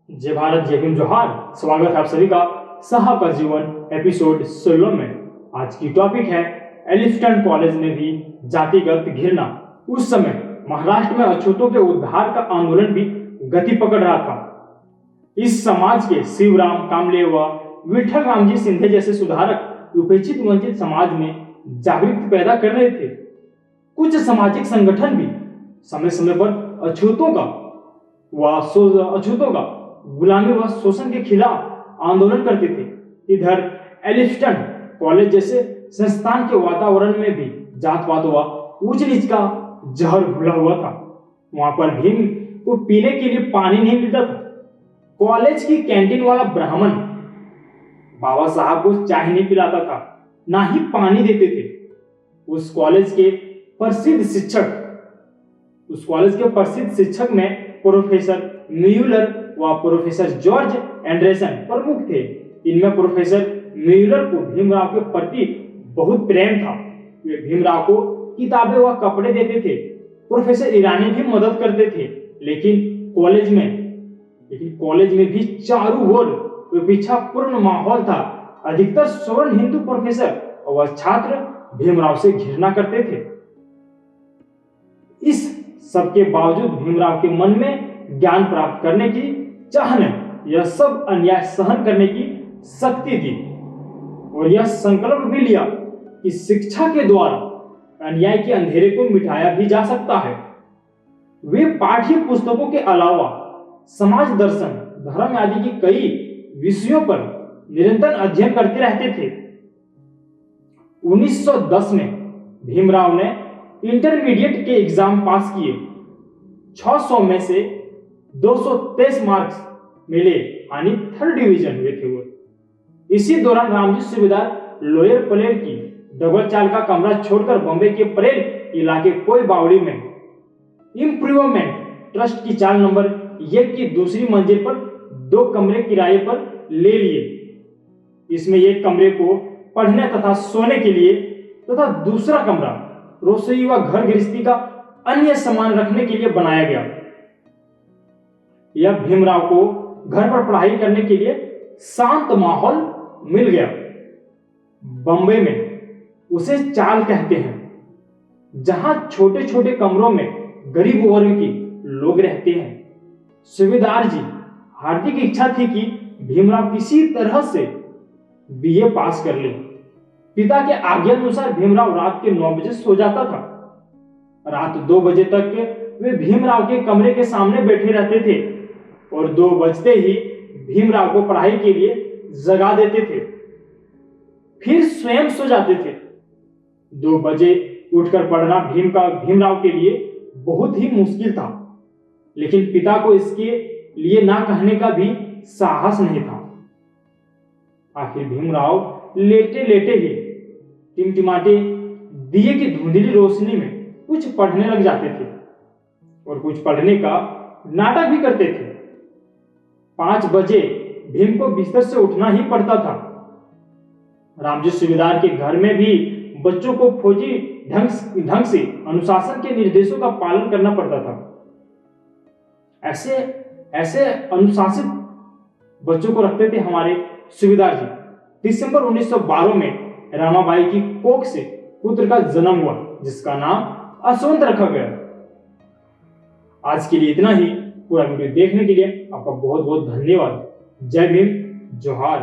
जय भारत, जय भीम, जोहार। स्वागत है आप सभी का साहब का जीवन एपिसोड 16 में। आज की टॉपिक है एलिफेंट कॉलेज में भी जातिगत घृणा। उस समय महाराष्ट्र में अछूतों के उद्धार का आंदोलन भी गति पकड़ रहा था। इस समाज के शिवराम कामले व विठल रामजी सिंधे जैसे सुधारक उपेक्षित वंचित समाज में जागृति पैदा कर रहे थे। कुछ सामाजिक संगठन भी समय समय पर अछूतों का गुलामी व शोषण के खिलाफ आंदोलन करते थे। इधर एलिफेंट कॉलेज जैसे संस्थान के वातावरण में भी जातवाद व ऊंच नीच का जहर घुला हुआ था। वहां पर भीम को पीने के लिए पानी नहीं मिलता था। कॉलेज की कैंटीन वाला ब्राह्मण बाबा साहब को चाय नहीं पिलाता था, ना ही पानी देते थे। उस कॉलेज के प्रसिद्ध शिक्षक में प्रोफेसर म्यूलर व प्रोफेसर जॉर्ज एंडरसन प्रमुख थे। इनमें प्रोफेसर म्यूलर को भीमराव के प्रति बहुत प्रेम था। वे भीमराव को किताबें व कपड़े देते थे। प्रोफेसर ईरानी भी मदद करते थे, लेकिन कॉलेज में भी चारों ओर विपक्षापूर्ण माहौल था। अधिकतर सवर्ण हिंदू प्रोफेसर व छात्र भीमराव से घृणा करते थे। इस सबके बावजूद भीमराव के मन में ज्ञान प्राप्त करने की चाह ने यह सब अन्याय सहन करने की शक्ति दी और यह संकल्प भी लिया कि शिक्षा के द्वारा अन्याय के अंधेरे को मिटाया भी जा सकता है। वे पाठ्य पुस्तकों के अलावा समाज दर्शन, धर्म आदि की कई विषयों पर निरंतर अध्ययन करते रहते थे। 1910 में भीमराव ने इंटरमीडिएट के एग्जाम पास किए। 600 में से 223 मार्क्स मिले, यानी 3rd डिवीजन हुए थे वो। इसी दौरान रामजी सूबेदार लोअर परेल की डबल चाल का कमरा छोड़कर बॉम्बे के परेल इलाके कोई बावड़ी में इंप्रूवमेंट ट्रस्ट की चाल नंबर 1 की दूसरी मंजिल पर 2 कमरे किराए पर ले लिए। इसमें एक कमरे को पढ़ने तथा सोने के लिए तथा दूसरा कमरा रसोई व घर गृहस्थी का अन्य सामान रखने के लिए बनाया गया। यह भीमराव को घर पर पढ़ाई करने के लिए शांत माहौल मिल गया। बंबई में उसे चाल कहते हैं, जहां छोटे छोटे कमरों में गरीब वर्ग के लोग रहते हैं। सूबेदार जी हार्दिक इच्छा थी कि भीमराव किसी तरह से बीए पास कर ले। पिता के आज्ञा अनुसार भीमराव रात के 9 बजे सो जाता था। रात 2 बजे तक वे भीमराव के कमरे के सामने बैठे रहते थे और 2 बजते ही भीमराव को पढ़ाई के लिए जगा देते थे, फिर स्वयं सो जाते थे। 2 बजे उठकर पढ़ना भीमराव के लिए बहुत ही मुश्किल था, लेकिन पिता को इसके लिए ना कहने का भी साहस नहीं था। आखिर भीमराव लेटे लेटे ही टिमटिमाते दिए की धुंधली रोशनी में कुछ पढ़ने लग जाते थे और कुछ पढ़ने का नाटक भी करते थे। 5 बजे भीम को बिस्तर से उठना ही पड़ता था। रामजी सूबेदार के घर में भी बच्चों को फौजी ढंग से अनुशासन के निर्देशों का पालन करना पड़ता था। ऐसे अनुशासित बच्चों को रखते थे हमारे सूबेदार जी। दिसंबर 1912 में रमाबाई की कोख से पुत्र का जन्म हुआ, जिसका नाम अश्वंत रखा गया। आज के लिए इतना ही। पूरा वीडियो देखने के लिए आपका बहुत बहुत धन्यवाद। जय भीम, जोहार।